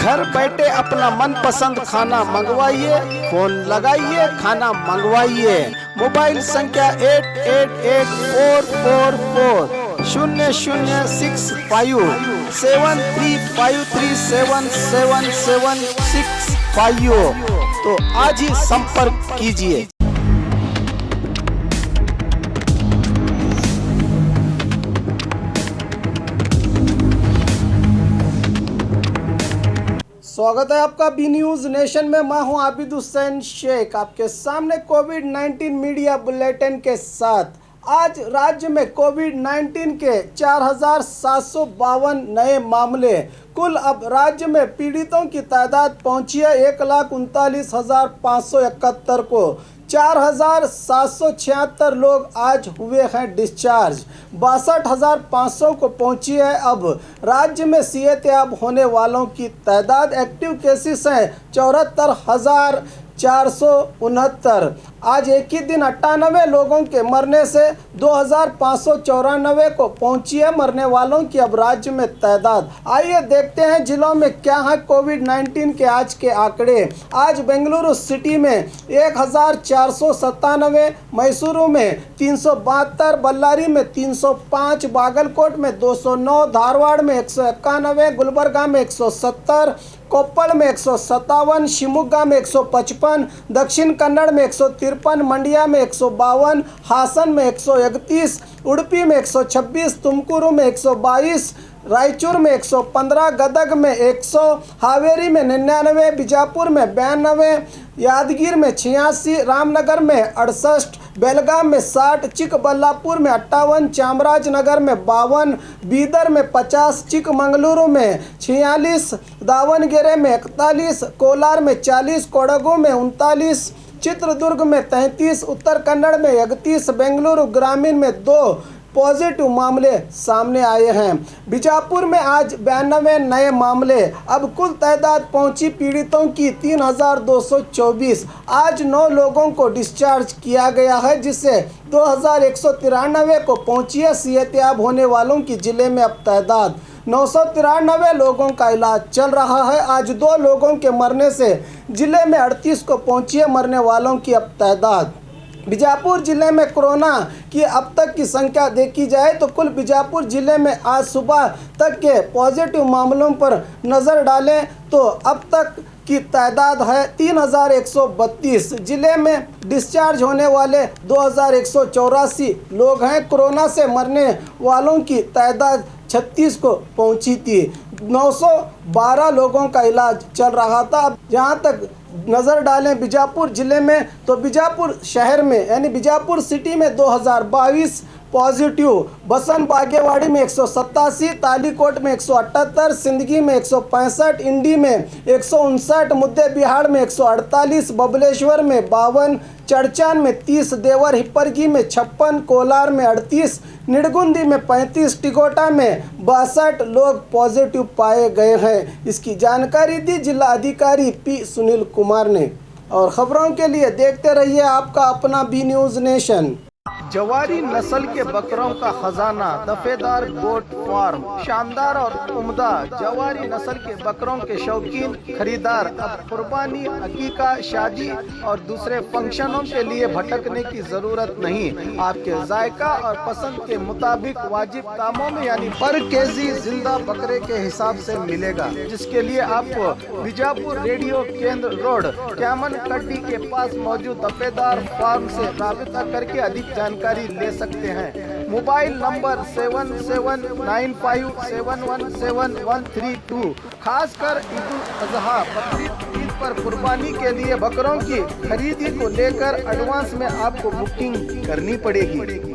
घर बैठे अपना मनपसंद खाना मंगवाइए, फोन लगाइए, खाना मंगवाइए। मोबाइल संख्या 884440006353377765। तो आज ही संपर्क कीजिए। स्वागत है आपका बी न्यूज नेशन में। मैं हूं आबिद हुसैन शेख, आपके सामने कोविड-19 मीडिया बुलेटिन के साथ। आज राज्य में कोविड-19 के 4752 नए मामले। कुल अब राज्य में पीड़ितों की तादाद पहुंची है 1,39,571 को। 4,776 लोग आज हुए हैं डिस्चार्ज। 62,500 को पहुंची है अब राज्य में सेहतयाब होने वालों की तादाद। एक्टिव केसेस हैं 74,469। आज एक ही दिन 98 लोगों के मरने से 2,594 को पहुंची है मरने वालों की अब राज्य में तादाद। आइए देखते हैं जिलों में क्या है कोविड-19 के आज के आंकड़े। आज बेंगलुरु सिटी में 1,497, मैसूरू में 372, बल्लारी में 305, बागलकोट में 209, धारवाड़ में 191, गुलबर्गा में 170, कोप्पल में 157, शिवमोगा में 155, दक्षिण कन्नड़ में 153, मंडिया में 152, हासन में 131, उडुपी में 126, तुमकुरु में 122, रायचूर में 115, गदग में 100, हावेरी में 99, बीजापुर में 92, यादगीर में 86, रामनगर में 68, बेलगाम में 60, चिकबल्लापुर में 58, चामराजनगर में 52, बीदर में 50, चिकमंगलुरु में 46, दावणगेरे में 41, कोलार में 40, कोडगु में 39, चित्रदुर्ग में 33, उत्तर कन्नड़ में 31, बेंगलुरु ग्रामीण में 2 पॉजिटिव मामले सामने आए हैं। बीजापुर में आज 92 नए मामले। अब कुल तादाद पहुंची पीड़ितों की 3,224। आज 9 लोगों को डिस्चार्ज किया गया है, जिससे 2,193 को पहुंची है सेहतयाब होने वालों की जिले में अब तादाद। 993 लोगों का इलाज चल रहा है। आज 2 लोगों के मरने से जिले में 38 को पहुंची है मरने वालों की अब तादाद। बीजापुर जिले में कोरोना की अब तक की संख्या देखी जाए तो कुल बीजापुर जिले में आज सुबह तक के पॉजिटिव मामलों पर नज़र डालें तो अब तक की तादाद है 3,132। जिले में डिस्चार्ज होने वाले 2,184 लोग हैं। कोरोना से मरने वालों की तादाद 36 को पहुंची थी। 912 लोगों का इलाज चल रहा था। अब जहां तक नज़र डालें बीजापुर ज़िले में तो बीजापुर शहर में यानी बीजापुर सिटी में 2022 पॉजिटिव, बसन बागेवाड़ी में 187, तालीकोट में 178, सिंदगी में 165, इंडी में 159, मुद्दे बिहार में 148, बबलेश्वर में 52, चड़चान में 30, देवर हिप्परगी में 56, कोलार में 38, निडगुंदी में 35, टिकोटा में 62 लोग पॉजिटिव पाए गए हैं। इसकी जानकारी दी जिला अधिकारी पी सुनील कुमार ने। और खबरों के लिए देखते रहिए आपका अपना बी न्यूज नेशन। जवारी नस्ल के बकरों का खजाना, दफेदार गोट फार्म। शानदार और उम्दा जवारी नस्ल के बकरों के शौकीन खरीदार अब कुर्बानी, अकीका, शादी और दूसरे फंक्शनों के लिए भटकने की जरूरत नहीं। आपके जायका और पसंद के मुताबिक वाजिब दामों में यानी पर केजी जिंदा बकरे के हिसाब से मिलेगा, जिसके लिए आपको बीजापुर रेडियो केंद्र रोड, क्यामन कड्डी के पास मौजूद दफेदार फार्म से राबिता करके अधिक जानकारी ले सकते हैं। Mobile number 7795717132। खासकर ईद उल अजहा, बकरीद ईद पर कुर्बानी के लिए बकरों की खरीदी को लेकर एडवांस में आपको बुकिंग करनी पड़ेगी।